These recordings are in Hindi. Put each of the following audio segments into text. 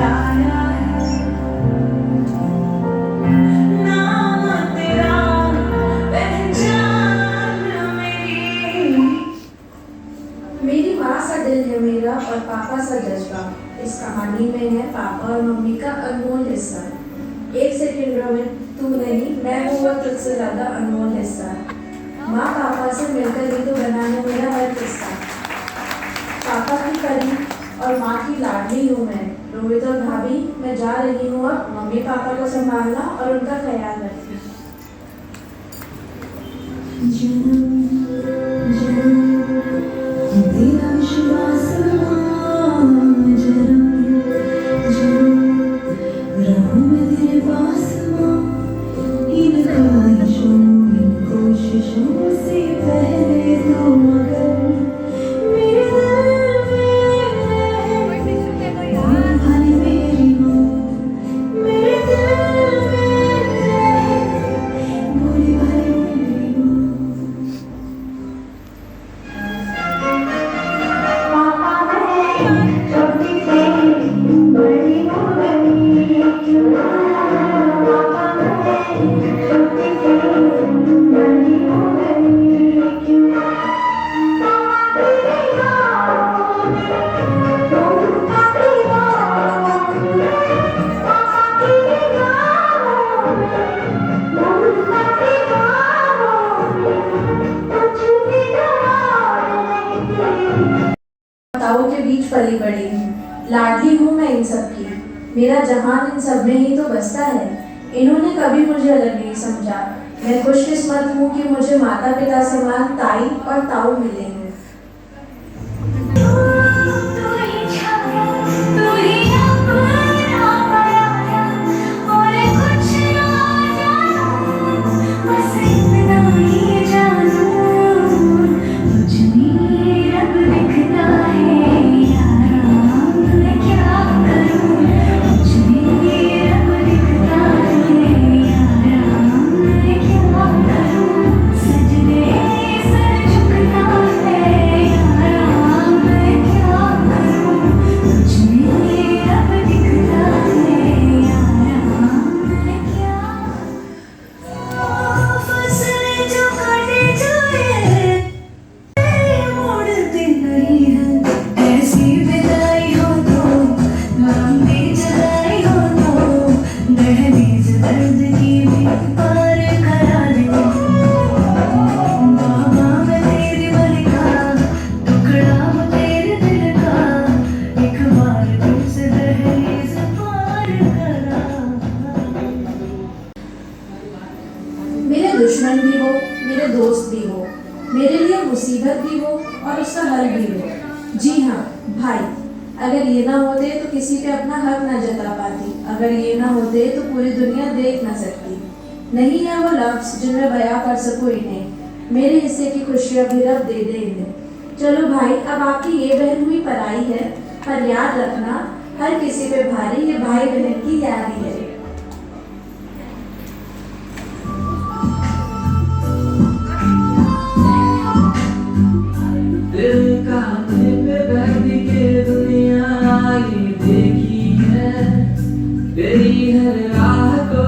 आया है नाम तेरा पहचान मेरी। मेरी माँ सा दिल है मेरा और पापा सा जज्बा। इस कहानी में है पापा और मम्मी का अनमोल हिस्सा। एक सेकंड रोहित, तू नहीं, मैं हूँ वो तुझसे ज्यादा अनमोल हिस्सा। माँ पापा से मिलकर ही तो बना है मेरा हर किस्सा। पापा की परी और माँ की लाडली हूँ मैं। रोहित और भाभी, मैं जा रही हूँ अब मम्मी पापा को संभालना और उनका ख्याल रखना। तेरा विश्वास माँ, जन्म रहूं मैं तेरे पास माँ। इन ख्वाहिशों इन कोशिशों से पहले तो मगर मेरे दिल में भूल भाली मेरी माँ। मेरे दिल में भूल भाली मेरी माँ। छोटी सी बड़ी हो गई क्यों? पापा मैं छोटी सी बड़ी हो गई क्यों? पापा तेरी माँ, तुम काफी माँ। पापा तेरी माँ, तुम काफी माँ। कुछ भी डर नहीं। ताऊ के बीच पली बड़ी हूँ, लाडली हूँ मैं इन सब की। मेरा जहान इन सब में ही तो बसता है। इन्होंने कभी मुझे अलग नहीं समझा। मैं खुशकिस्मत हूँ कि मुझे माता पिता समान ताई और ताऊ मिले हैं। तू ही छाया, तू ही अपना पराया और कुछ ना जानूं, बस इतना ही जानूं। मुझ में रब दिखता है यारा, मैं क्या करूं? मुझ में रब दिखता है यारा, मैं क्या करूं? सजदे सर झुकता है यारा, मैं क्या करूं? मुझ में रब दिखता है यारा, मैं क्या। फसलें जो काटे जाए मोड़ते नहीं है। ऐसी विदाई हो तो लंबी जुदाई हो तो दहलीज दर्द की भी पार करा दे। बाबा मैं तेरी मलिका, टुकड़ा हूँ तेरे दिल का। एक बार तुझसे दहलीज पार करा। मेरे दुश्मन भी हो, मेरे दोस्त भी हो, मेरे लिए मुसीबत भी हो और उसका हल भी हो। जी हाँ भाई, अगर ये ना होते तो किसी पे अपना हक ना जता पाती। अगर ये ना होते तो पूरी दुनिया देख ना सकती। नहीं है वो लफ्ज जिनमें बयां कर सकूं इन्हें। मेरे हिस्से की खुशियां भी रब दे दे इन्हें। चलो भाई, अब आपकी ये बहन हुई पराई है, पर याद रखना हर किसी पे भारी ये भाई बहन की यारी है। तेरे कांधे पे बैठ के दुनिया ये देखी है। तेरी हर राह को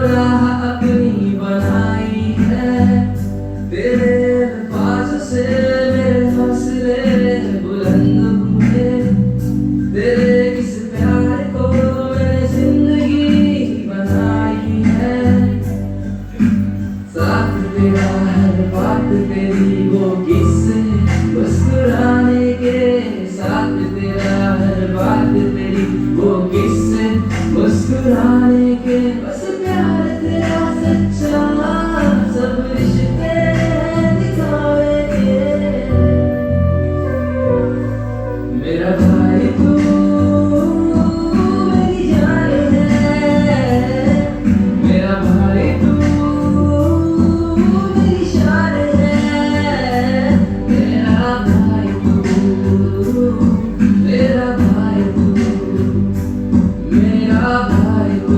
राह अपनी बनाई है। तेरे अल्फाज से मेरे हौसले बुलंद हुए। तेरे इस प्यार को मैंने जिंदगी बनाई है। साथ तेरा हर बात तेरी वो किस्से मुस्कुराने के। साथ तेरा हर बात तेरी वो किस्से मुस्कुराने के। बस प्यार तेरा सच्चा सब रिश्ते दिखावे के। मेरा भाई तू मेरी जान है। मेरा भाई तू मेरी शान है। मेरा भाई तू, मेरा भाई तू, मेरा भाई तू।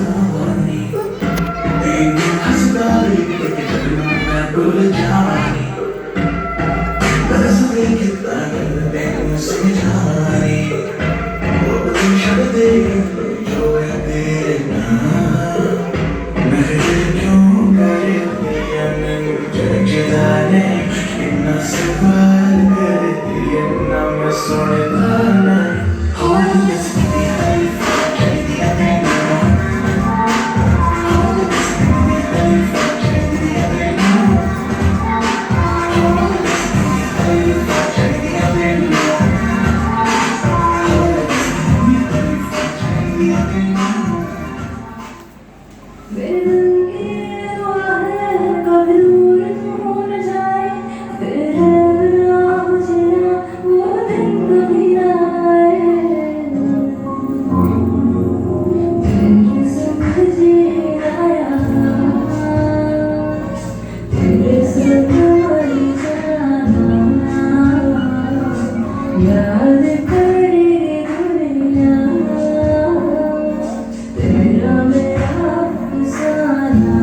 जवानी एक दिन हंसता देख के जगना मैं भूल जानी बरस में कितना करते मुझसे जानी वो तुम शब्द जो है तेरे नाम मैं क्यों करे दिया मुझे जिदाने इतना सवाल कर दिया ना मैं सुनता नहीं hold this baby honey take the other now hold this baby honey take the other now hold this baby honey take the other now hold this baby honey take the other now मेरे दिल की दुआ है कभी दूर तू न जाए तेरे बिना मुझे ना वो दिन कभी ना आए तेरे संग जीना तेरे संग मर जाना याद करे दुनिया तेरा मेरा फसाना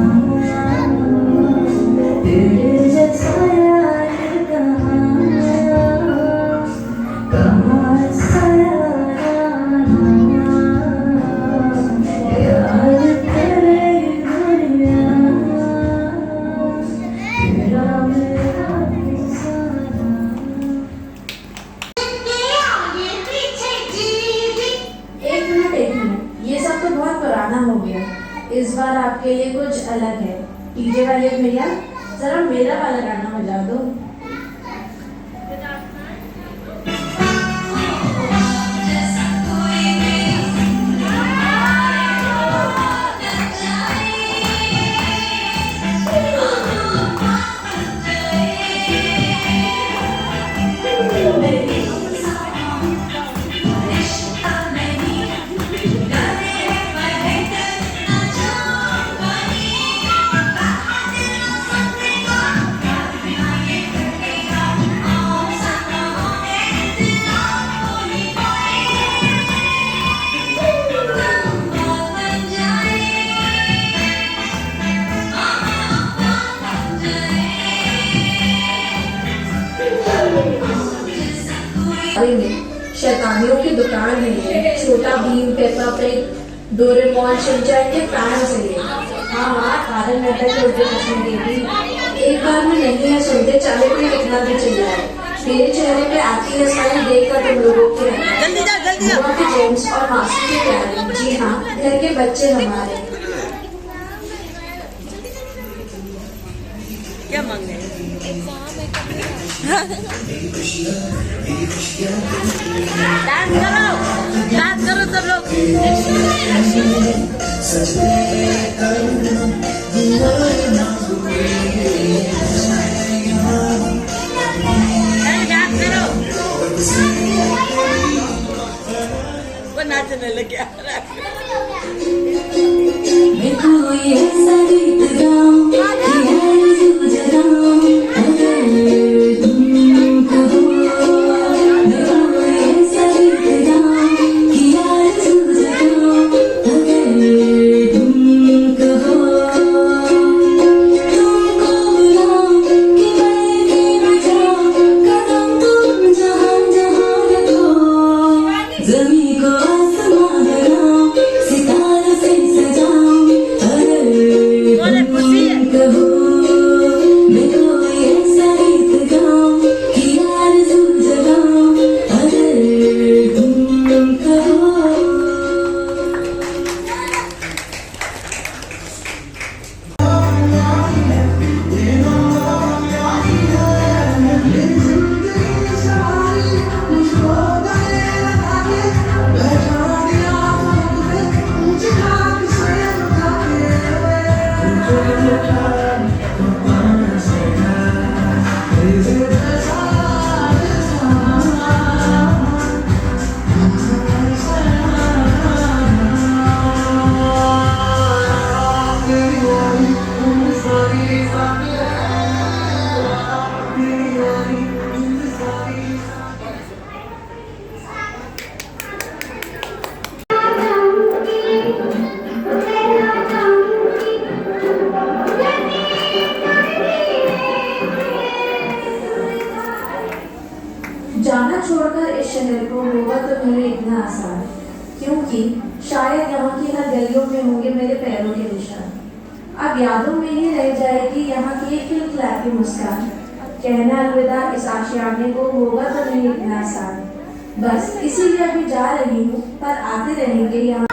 तेरे जैसा यार कहाँ सयाना याद करे दुनिया तेरा मेरा फसाना एक मिनट, ये सब तो बहुत पुराना हो गया। इस बार आपके लिए कुछ अलग है। डीजे वाले भैया जरा मेरा वाला गाना बजा दो। शैतानियों की दुकान है ये। छोटा Bhim, Peppa pig, Doraemon, Shinchan के फैंस है ये। हाँ, तारक मेहता के उल्टे चश्मे देवी एक बार में नहीं है सुनते, चाहे कोई कितना भी चिल्लाए। मेरे चेहरे पे आती है स्माइल देखकर तुम लोगों की बुआ के जेम्स और मासी के प्यारे। जी हाँ, घर के बच्चे हमारे। क्या मांग रहे हैं? डांस करो सब लोग। वो नाचने लग गया। मैं कोई ऐसा गीत गाऊं कि आरज़ू जगाऊं अगर तुम कहो। मैं कोई ऐसा गीत गाऊं कि आरज़ू जगाऊं अगर तुम कहो। तुमको बुलाऊं कि मैं भी बजाऊं कदम तुम जहाँ जहाँ रखो। ज़मीं को आसमां बनाऊं सितारों से सजाऊं अगर तुम कहो। शायद यहाँ की हर गलियों में होंगे मेरे पैरों के निशान। अब यादों में ही रह जाएगी यहाँ की एक खिलखिलाती मुस्कान। कहना अलविदा इस आशियाने को होगा तो नहीं इतना आसान। बस इसीलिए अभी जा रही हूँ, पर आते रहेंगे यहाँ।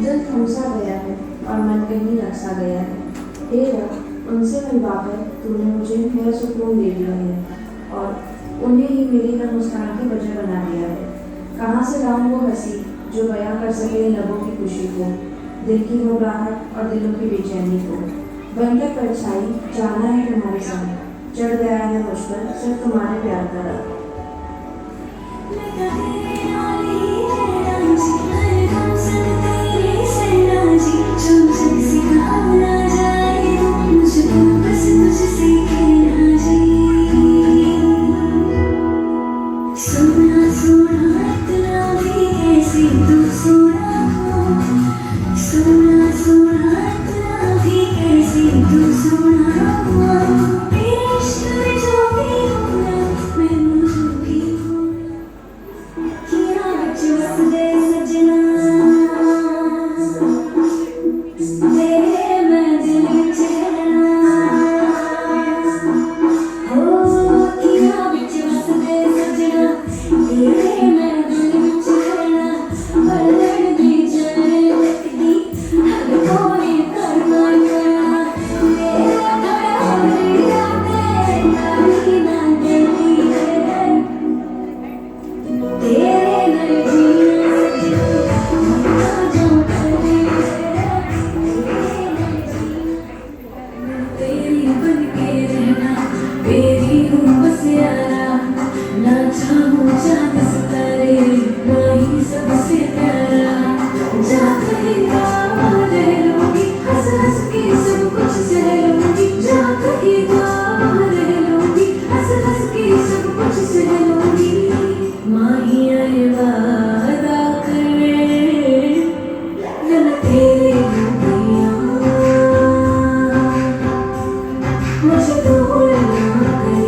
दिल थमसा गया है और मन कहीं रसा गया है। हे रब, उनसे मिलवाकर तूने मुझे मेरा सुकून दे दिया है और उन्हें ही मेरी हर मुस्कान की वजह बना दिया है। कहाँ से लाऊं वो हंसी जो बयां कर सके लबों की खुशी को, दिल की घबराहट और दिलों की बेचैनी को। बनकर परछाई जाना है तुम्हारे संग, चढ़ गया है मुझ पर सिर्फ तुम्हारे प्यार का रंग। दुनिया ये वादा करे मैं तेरे दुनिया मुझे दूर ना करे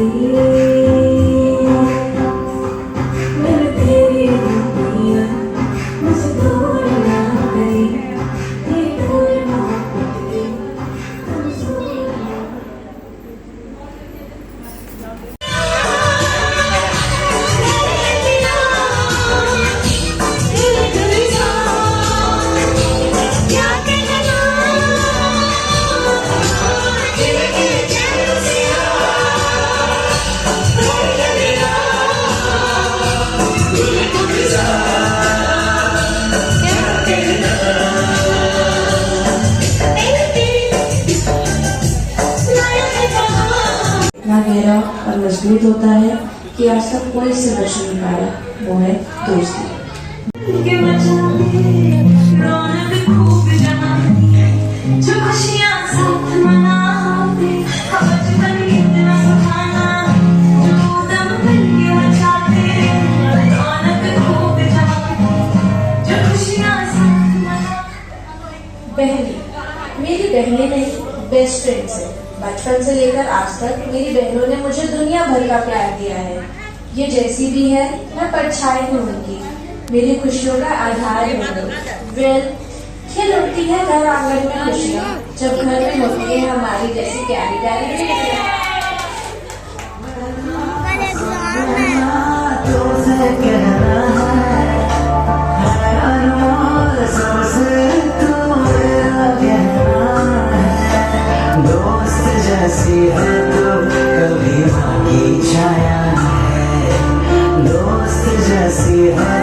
मैं तेरी दुनिया मुझे दूर ना करे ये पूरी मोहब्बत की मंजूर ना इतना गहरा और मजबूत होता है कि आज तक कोई इससे बच नहीं पाया, वो है दोस्ती। के मचाने रौनक खूब जमाने जो खुशियाँ साथ मनाते बचपन कितना सुहाना जो दम मिलके मचाते रौनक खूब जमाने जो खुशियाँ साथ मनाते। बहनें, मेरी बहनें नहीं, बेस्ट फ्रेंड्स है। बचपन से लेकर आज तक मेरी बहनों ने मुझे दुनिया भर का प्यार दिया है। ये जैसी भी है, मैं परछाई हूँ उनकी, मेरी खुशियों का आधार है। वेल, खिल उठती है घर आंगन में खुशियाँ जब घर में होती है हमारी जैसी प्यारी प्यारी बेटियाँ। तुझसे कहना है अनमोल सबसे तू मेरा कहना है दोस्त जैसी है तो कभी माँ की छाया है दोस्त जैसी है